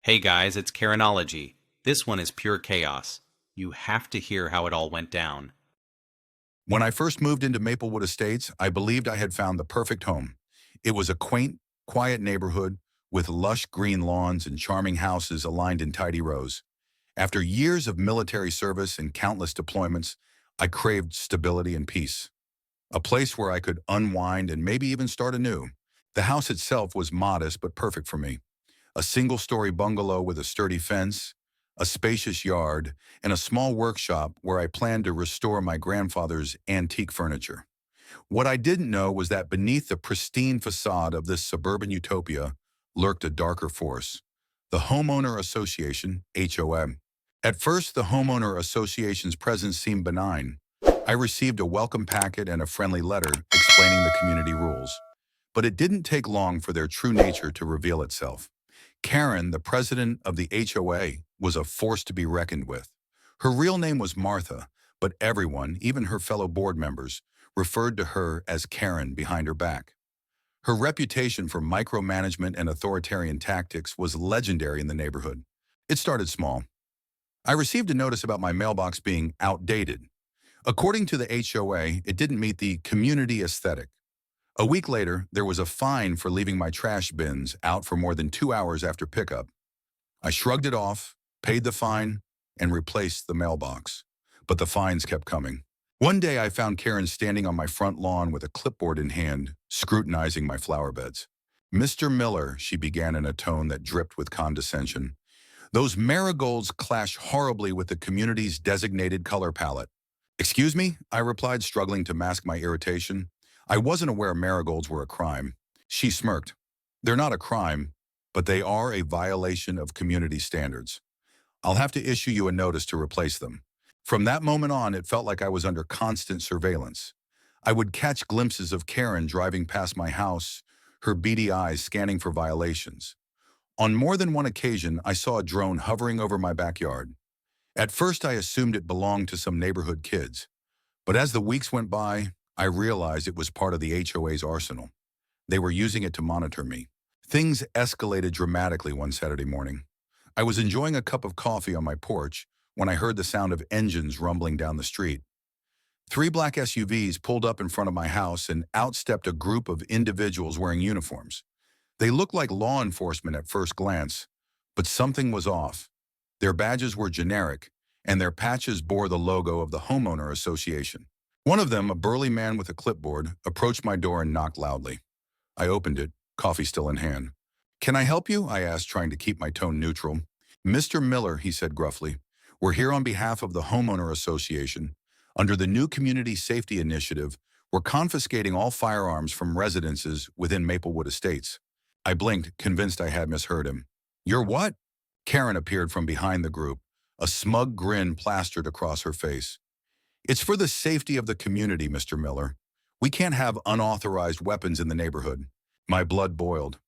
Hey guys, it's Karenology. This one is pure chaos. You have to hear how it all went down. When I first moved into Maplewood Estates, I believed I had found the perfect home. It was a quaint, quiet neighborhood with lush green lawns and charming houses aligned in tidy rows. After years of military service and countless deployments, I craved stability and peace. A place where I could unwind and maybe even start anew. The house itself was modest but perfect for me. A single-story bungalow with a sturdy fence, a spacious yard, and a small workshop where I planned to restore my grandfather's antique furniture. What I didn't know was that beneath the pristine facade of this suburban utopia lurked a darker force, the Homeowner Association, HOA. At first, the Homeowner Association's presence seemed benign. I received a welcome packet and a friendly letter explaining the community rules. But it didn't take long for their true nature to reveal itself. Karen, the president of the HOA, was a force to be reckoned with. Her real name was Martha, but everyone, even her fellow board members, referred to her as Karen behind her back. Her reputation for micromanagement and authoritarian tactics was legendary in the neighborhood. It started small. I received a notice about my mailbox being outdated. According to the HOA, it didn't meet the community aesthetic. A week later, there was a fine for leaving my trash bins out for more than 2 hours after pickup. I shrugged it off, paid the fine, and replaced the mailbox. But the fines kept coming. One day I found Karen standing on my front lawn with a clipboard in hand, scrutinizing my flower beds. "Mr. Miller," she began in a tone that dripped with condescension, "those marigolds clash horribly with the community's designated color palette." "Excuse me?" I replied, struggling to mask my irritation. I wasn't aware marigolds were a crime. She smirked. "They're not a crime, but they are a violation of community standards. I'll have to issue you a notice to replace them." From that moment on, it felt like I was under constant surveillance. I would catch glimpses of Karen driving past my house, her beady eyes scanning for violations. On more than one occasion, I saw a drone hovering over my backyard. At first, I assumed it belonged to some neighborhood kids. But as the weeks went by, I realized it was part of the HOA's arsenal. They were using it to monitor me. Things escalated dramatically one Saturday morning. I was enjoying a cup of coffee on my porch when I heard the sound of engines rumbling down the street. Three black SUVs pulled up in front of my house and out stepped a group of individuals wearing uniforms. They looked like law enforcement at first glance, but something was off. Their badges were generic, and their patches bore the logo of the Homeowner Association. One of them, a burly man with a clipboard, approached my door and knocked loudly. I opened it, coffee still in hand. "Can I help you?" I asked, trying to keep my tone neutral. "Mr. Miller," he said gruffly, "we're here on behalf of the Homeowner Association. Under the new Community Safety Initiative, we're confiscating all firearms from residences within Maplewood Estates." I blinked, convinced I had misheard him. "You're what?" Karen appeared from behind the group, a smug grin plastered across her face. "It's for the safety of the community, Mr. Miller. We can't have unauthorized weapons in the neighborhood." My blood boiled.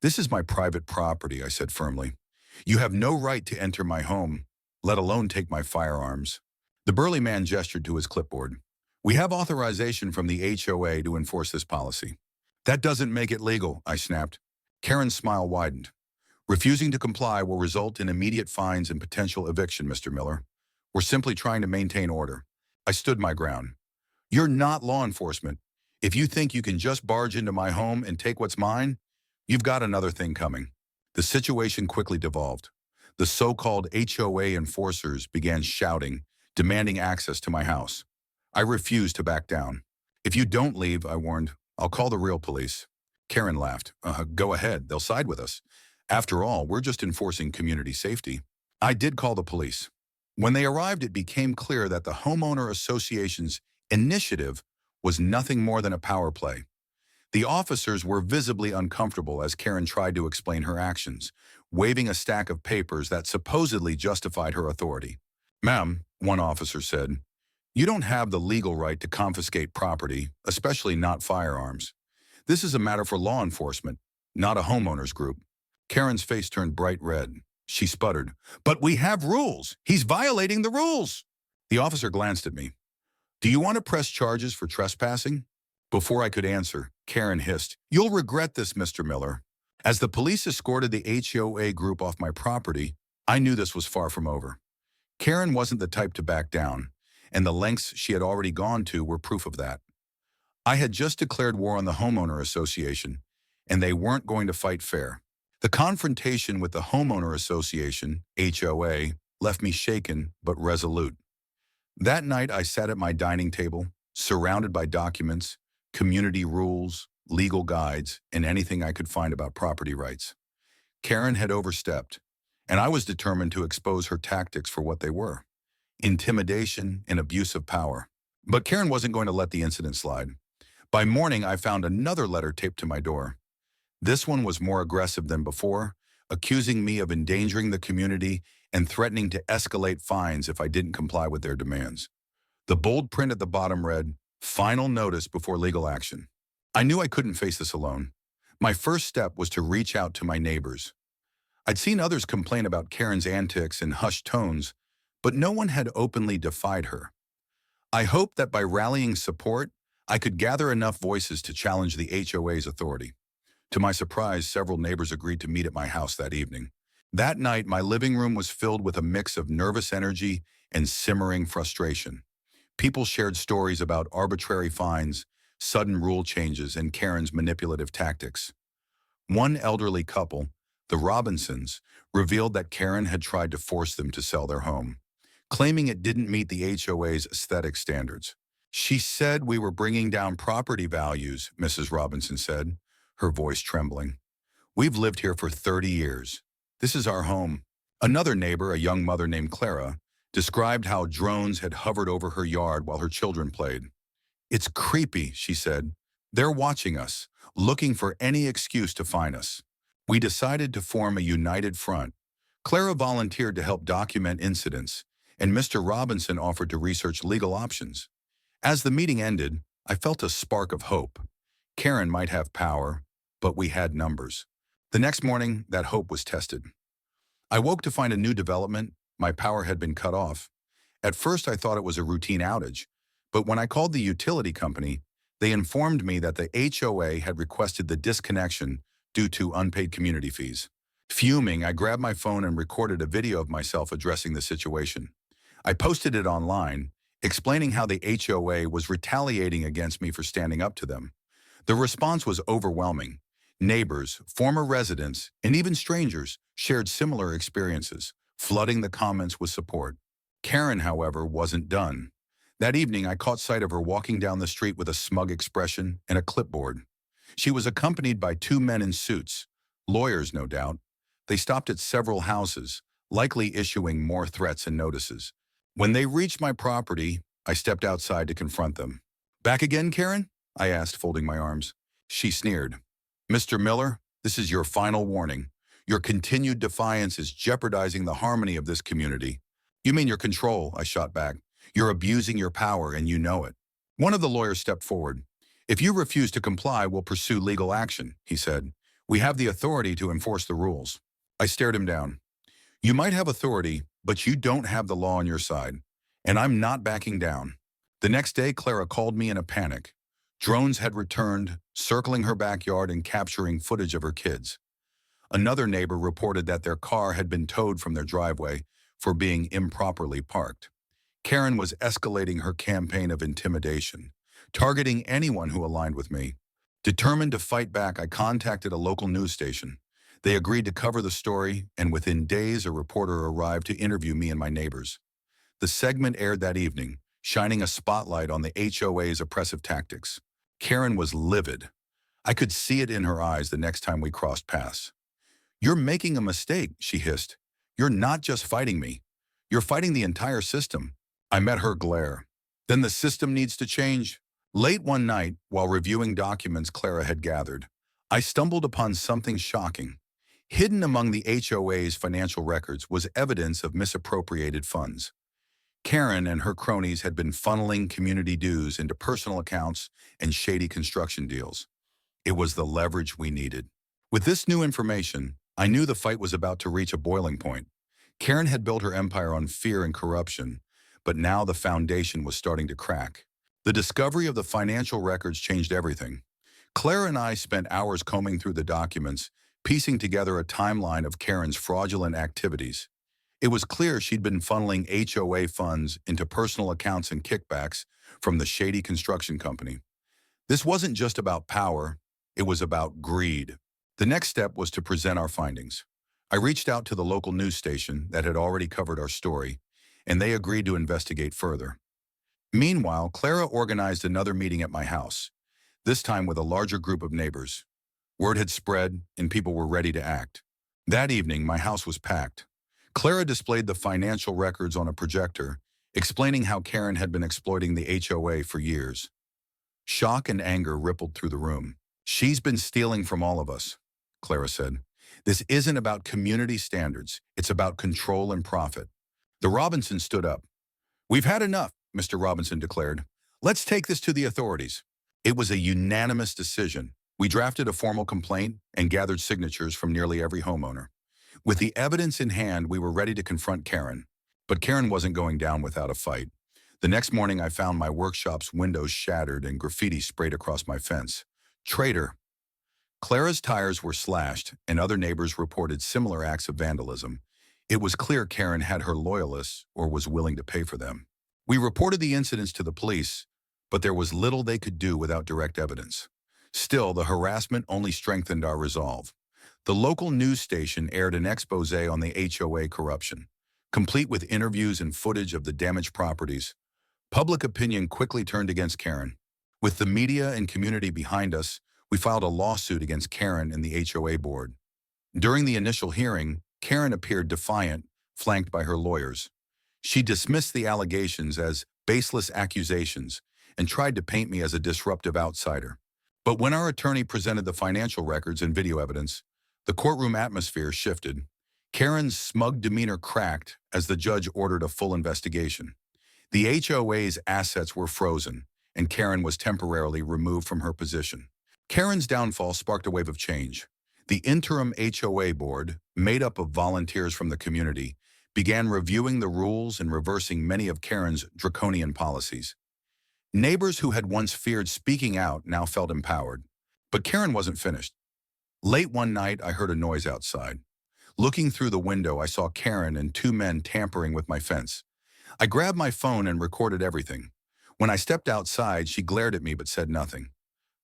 "This is my private property," I said firmly. "You have no right to enter my home, let alone take my firearms." The burly man gestured to his clipboard. "We have authorization from the HOA to enforce this policy." "That doesn't make it legal," I snapped. Karen's smile widened. "Refusing to comply will result in immediate fines and potential eviction, Mr. Miller. We're simply trying to maintain order." I stood my ground. "You're not law enforcement. If you think you can just barge into my home and take what's mine, you've got another thing coming." The situation quickly devolved. The so-called HOA enforcers began shouting, demanding access to my house. I refused to back down. "If you don't leave," I warned, "I'll call the real police." Karen laughed. Go ahead, they'll side with us. After all, we're just enforcing community safety." I did call the police. When they arrived, it became clear that the Homeowner Association's initiative was nothing more than a power play. The officers were visibly uncomfortable as Karen tried to explain her actions, waving a stack of papers that supposedly justified her authority. "Ma'am," one officer said, "you don't have the legal right to confiscate property, especially not firearms. This is a matter for law enforcement, not a homeowners group." Karen's face turned bright red. She sputtered, "But we have rules. He's violating the rules." The officer glanced at me. "Do you want to press charges for trespassing?" Before I could answer, Karen hissed, "You'll regret this, Mr. Miller." As the police escorted the HOA group off my property, I knew this was far from over. Karen wasn't the type to back down, and the lengths she had already gone to were proof of that. I had just declared war on the homeowner association, and they weren't going to fight fair. The confrontation with the homeowner association, HOA, left me shaken but resolute. That night I sat at my dining table, surrounded by documents, community rules, legal guides, and anything I could find about property rights. Karen had overstepped, and I was determined to expose her tactics for what they were: intimidation and abuse of power. But Karen wasn't going to let the incident slide. By morning, I found another letter taped to my door. This one was more aggressive than before, accusing me of endangering the community and threatening to escalate fines if I didn't comply with their demands. The bold print at the bottom read, "Final notice before legal action." I knew I couldn't face this alone. My first step was to reach out to my neighbors. I'd seen others complain about Karen's antics in hushed tones, but no one had openly defied her. I hoped that by rallying support, I could gather enough voices to challenge the HOA's authority. To my surprise, several neighbors agreed to meet at my house that evening. That night, my living room was filled with a mix of nervous energy and simmering frustration. People shared stories about arbitrary fines, sudden rule changes, and Karen's manipulative tactics. One elderly couple, the Robinsons, revealed that Karen had tried to force them to sell their home, claiming it didn't meet the HOA's aesthetic standards. "She said we were bringing down property values," Mrs. Robinson said, her voice trembling. "We've lived here for 30 years. This is our home." Another neighbor, a young mother named Clara, described how drones had hovered over her yard while her children played. "It's creepy," she said. "They're watching us, looking for any excuse to fine us." We decided to form a united front. Clara volunteered to help document incidents, and Mr. Robinson offered to research legal options. As the meeting ended, I felt a spark of hope. Karen might have power, but we had numbers. The next morning, that hope was tested. I woke to find a new development. My power had been cut off. At first, I thought it was a routine outage, but when I called the utility company, they informed me that the HOA had requested the disconnection due to unpaid community fees. Fuming, I grabbed my phone and recorded a video of myself addressing the situation. I posted it online, explaining how the HOA was retaliating against me for standing up to them. The response was overwhelming. Neighbors, former residents, and even strangers shared similar experiences, flooding the comments with support. Karen, however, wasn't done. That evening, I caught sight of her walking down the street with a smug expression and a clipboard. She was accompanied by two men in suits, lawyers no doubt. They stopped at several houses, likely issuing more threats and notices. When they reached my property, I stepped outside to confront them. "Back again, Karen?" I asked, folding my arms. She sneered. "Mr. Miller, this is your final warning. Your continued defiance is jeopardizing the harmony of this community." "You mean your control," I shot back. "You're abusing your power, and you know it." One of the lawyers stepped forward. "If you refuse to comply, we'll pursue legal action," he said. "We have the authority to enforce the rules." I stared him down. "You might have authority, but you don't have the law on your side, and I'm not backing down." The next day, Clara called me in a panic. Drones had returned, circling her backyard and capturing footage of her kids. Another neighbor reported that their car had been towed from their driveway for being improperly parked. Karen was escalating her campaign of intimidation, targeting anyone who aligned with me. Determined to fight back, I contacted a local news station. They agreed to cover the story, and within days, a reporter arrived to interview me and my neighbors. The segment aired that evening, shining a spotlight on the HOA's oppressive tactics. Karen was livid. I could see it in her eyes the next time we crossed paths. "You're making a mistake," she hissed. "You're not just fighting me. You're fighting the entire system." I met her glare. "Then the system needs to change." Late one night, while reviewing documents Clara had gathered, I stumbled upon something shocking. Hidden among the HOA's financial records was evidence of misappropriated funds. Karen and her cronies had been funneling community dues into personal accounts and shady construction deals. It was the leverage we needed. With this new information, I knew the fight was about to reach a boiling point. Karen had built her empire on fear and corruption, but now the foundation was starting to crack. The discovery of the financial records changed everything. Claire and I spent hours combing through the documents, piecing together a timeline of Karen's fraudulent activities. It was clear she'd been funneling HOA funds into personal accounts and kickbacks from the shady construction company. This wasn't just about power, it was about greed. The next step was to present our findings. I reached out to the local news station that had already covered our story, and they agreed to investigate further. Meanwhile, Clara organized another meeting at my house, this time with a larger group of neighbors. Word had spread, and people were ready to act. That evening, my house was packed. Clara displayed the financial records on a projector, explaining how Karen had been exploiting the HOA for years. Shock and anger rippled through the room. "She's been stealing from all of us," Clara said. "This isn't about community standards. It's about control and profit." The Robinsons stood up. "We've had enough," Mr. Robinson declared. "Let's take this to the authorities." It was a unanimous decision. We drafted a formal complaint and gathered signatures from nearly every homeowner. With the evidence in hand, we were ready to confront Karen. But Karen wasn't going down without a fight. The next morning, I found my workshop's windows shattered and graffiti sprayed across my fence. "Traitor." Clara's tires were slashed, and other neighbors reported similar acts of vandalism. It was clear Karen had her loyalists or was willing to pay for them. We reported the incidents to the police, but there was little they could do without direct evidence. Still, the harassment only strengthened our resolve. The local news station aired an expose on the HOA corruption, complete with interviews and footage of the damaged properties. Public opinion quickly turned against Karen. With the media and community behind us, we filed a lawsuit against Karen and the HOA board. During the initial hearing, Karen appeared defiant, flanked by her lawyers. She dismissed the allegations as baseless accusations and tried to paint me as a disruptive outsider. But when our attorney presented the financial records and video evidence, the courtroom atmosphere shifted. Karen's smug demeanor cracked as the judge ordered a full investigation. The HOA's assets were frozen, and Karen was temporarily removed from her position. Karen's downfall sparked a wave of change. The interim HOA board, made up of volunteers from the community, began reviewing the rules and reversing many of Karen's draconian policies. Neighbors who had once feared speaking out now felt empowered. But Karen wasn't finished. Late one night, I heard a noise outside. Looking through the window, I saw Karen and two men tampering with my fence. I grabbed my phone and recorded everything. When I stepped outside, she glared at me but said nothing.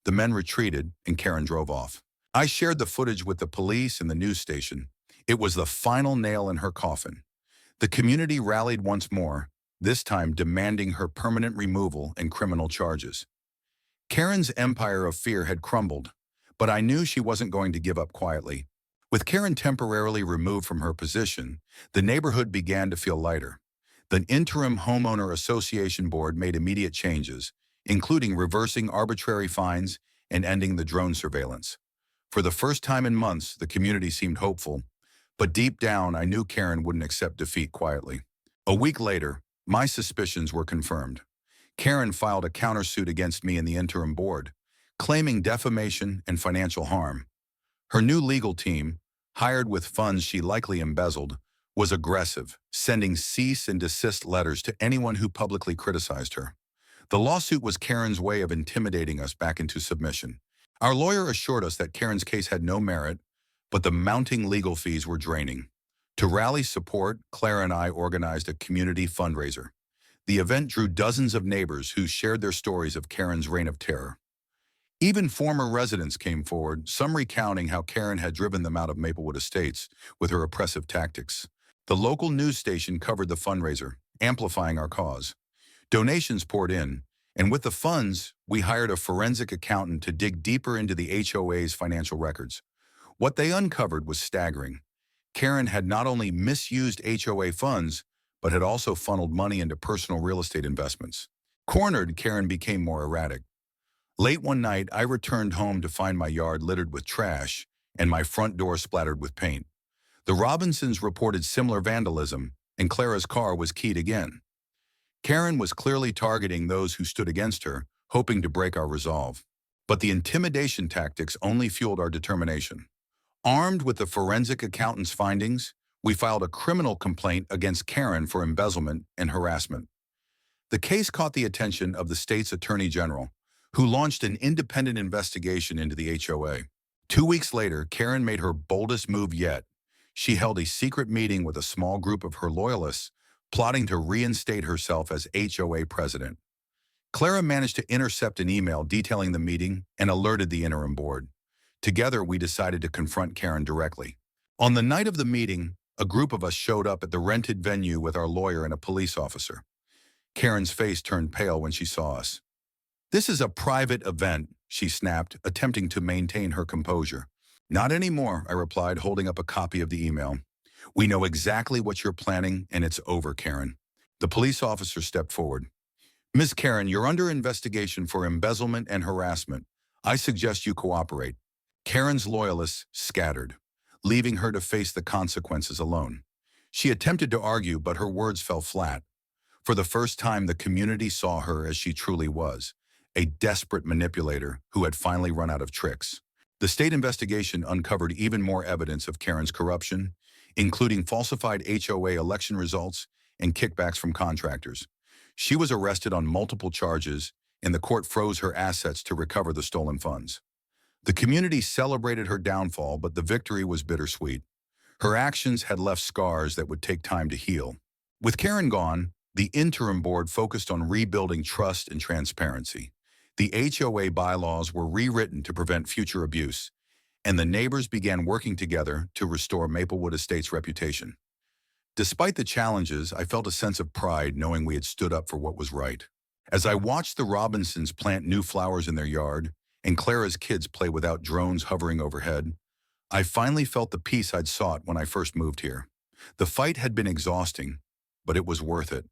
The men retreated, and Karen drove off. I shared the footage with the police and the news station. It was the final nail in her coffin. The community rallied once more, this time demanding her permanent removal and criminal charges. Karen's empire of fear had crumbled, but I knew she wasn't going to give up quietly. With Karen temporarily removed from her position, the neighborhood began to feel lighter. The interim homeowner association board made immediate changes, including reversing arbitrary fines and ending the drone surveillance. For the first time in months, the community seemed hopeful, but deep down, I knew Karen wouldn't accept defeat quietly. A week later, my suspicions were confirmed. Karen filed a countersuit against me and the interim board, claiming defamation and financial harm. Her new legal team, hired with funds she likely embezzled, was aggressive, sending cease and desist letters to anyone who publicly criticized her. The lawsuit was Karen's way of intimidating us back into submission. Our lawyer assured us that Karen's case had no merit, but the mounting legal fees were draining. To rally support, Clara and I organized a community fundraiser. The event drew dozens of neighbors who shared their stories of Karen's reign of terror. Even former residents came forward, some recounting how Karen had driven them out of Maplewood Estates with her oppressive tactics. The local news station covered the fundraiser, amplifying our cause. Donations poured in, and with the funds, we hired a forensic accountant to dig deeper into the HOA's financial records. What they uncovered was staggering. Karen had not only misused HOA funds, but had also funneled money into personal real estate investments. Cornered, Karen became more erratic. Late one night, I returned home to find my yard littered with trash and my front door splattered with paint. The Robinsons reported similar vandalism, and Clara's car was keyed again. Karen was clearly targeting those who stood against her, hoping to break our resolve. But the intimidation tactics only fueled our determination. Armed with the forensic accountant's findings, we filed a criminal complaint against Karen for embezzlement and harassment. The case caught the attention of the state's attorney general, who launched an independent investigation into the HOA. 2 weeks later, Karen made her boldest move yet. She held a secret meeting with a small group of her loyalists, plotting to reinstate herself as HOA president. Clara managed to intercept an email detailing the meeting and alerted the interim board. Together, we decided to confront Karen directly. On the night of the meeting, a group of us showed up at the rented venue with our lawyer and a police officer. Karen's face turned pale when she saw us. "This is a private event," she snapped, attempting to maintain her composure. "Not anymore," I replied, holding up a copy of the email. "We know exactly what you're planning, and it's over, Karen." The police officer stepped forward. "Miss Karen, you're under investigation for embezzlement and harassment. I suggest you cooperate." Karen's loyalists scattered, leaving her to face the consequences alone. She attempted to argue, but her words fell flat. For the first time, the community saw her as she truly was, a desperate manipulator who had finally run out of tricks. The state investigation uncovered even more evidence of Karen's corruption, including falsified HOA election results and kickbacks from contractors. She was arrested on multiple charges, and the court froze her assets to recover the stolen funds. The community celebrated her downfall, but the victory was bittersweet. Her actions had left scars that would take time to heal. With Karen gone, the interim board focused on rebuilding trust and transparency. The HOA bylaws were rewritten to prevent future abuse, and the neighbors began working together to restore Maplewood Estates' reputation. Despite the challenges, I felt a sense of pride knowing we had stood up for what was right. As I watched the Robinsons plant new flowers in their yard and Clara's kids play without drones hovering overhead, I finally felt the peace I'd sought when I first moved here. The fight had been exhausting, but it was worth it.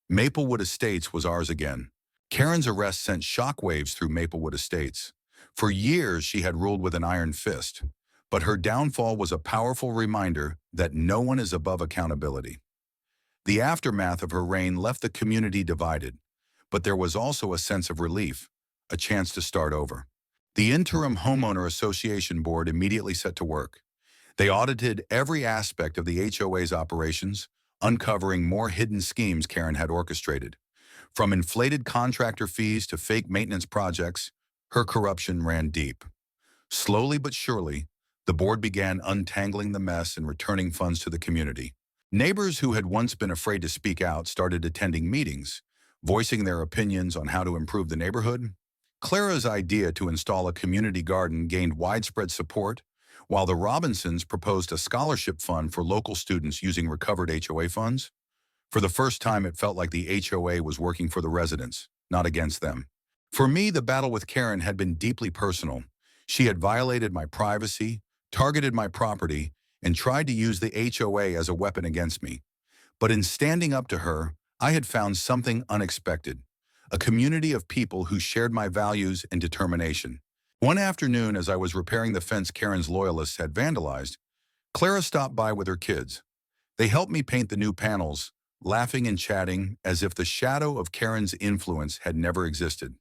Maplewood Estates was ours again. Karen's arrest sent shockwaves through Maplewood Estates. For years, she had ruled with an iron fist, but her downfall was a powerful reminder that no one is above accountability. The aftermath of her reign left the community divided, but there was also a sense of relief, a chance to start over. The Interim Homeowner Association Board immediately set to work. They audited every aspect of the HOA's operations, uncovering more hidden schemes Karen had orchestrated. From inflated contractor fees to fake maintenance projects, her corruption ran deep. Slowly but surely, the board began untangling the mess and returning funds to the community. Neighbors who had once been afraid to speak out started attending meetings, voicing their opinions on how to improve the neighborhood. Clara's idea to install a community garden gained widespread support, while the Robinsons proposed a scholarship fund for local students using recovered HOA funds. For the first time, it felt like the HOA was working for the residents, not against them. For me, the battle with Karen had been deeply personal. She had violated my privacy, targeted my property, and tried to use the HOA as a weapon against me. But in standing up to her, I had found something unexpected, a community of people who shared my values and determination. One afternoon, as I was repairing the fence Karen's loyalists had vandalized, Clara stopped by with her kids. They helped me paint the new panels, laughing and chatting as if the shadow of Karen's influence had never existed.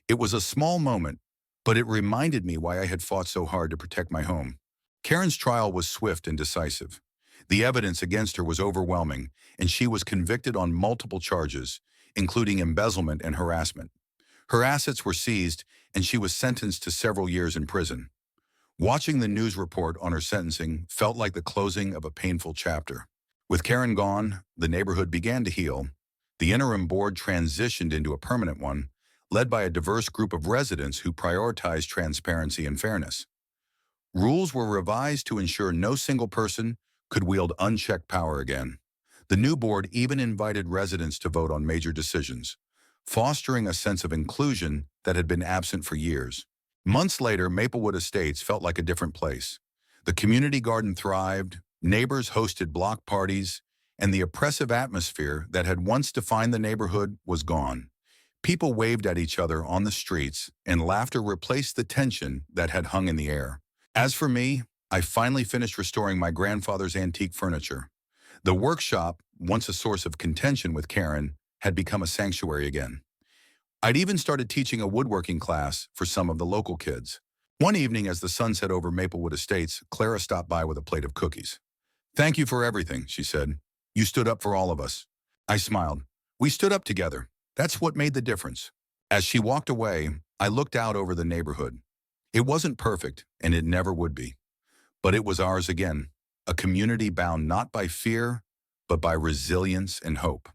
It was a small moment, but it reminded me why I had fought so hard to protect my home. Karen's trial was swift and decisive. The evidence against her was overwhelming, and she was convicted on multiple charges, including embezzlement and harassment. Her assets were seized, and she was sentenced to several years in prison. Watching the news report on her sentencing felt like the closing of a painful chapter. With Karen gone, the neighborhood began to heal. The interim board transitioned into a permanent one, led by a diverse group of residents who prioritized transparency and fairness. Rules were revised to ensure no single person could wield unchecked power again. The new board even invited residents to vote on major decisions, fostering a sense of inclusion that had been absent for years. Months later, Maplewood Estates felt like a different place. The community garden thrived, neighbors hosted block parties, and the oppressive atmosphere that had once defined the neighborhood was gone. People waved at each other on the streets, and laughter replaced the tension that had hung in the air. As for me, I finally finished restoring my grandfather's antique furniture. The workshop, once a source of contention with Karen, had become a sanctuary again. I'd even started teaching a woodworking class for some of the local kids. One evening, as the sun set over Maplewood Estates, Clara stopped by with a plate of cookies. "Thank you for everything," she said. "You stood up for all of us." I smiled. "We stood up together. That's what made the difference." As she walked away, I looked out over the neighborhood. It wasn't perfect, and it never would be. But it was ours again, a community bound not by fear, but by resilience and hope.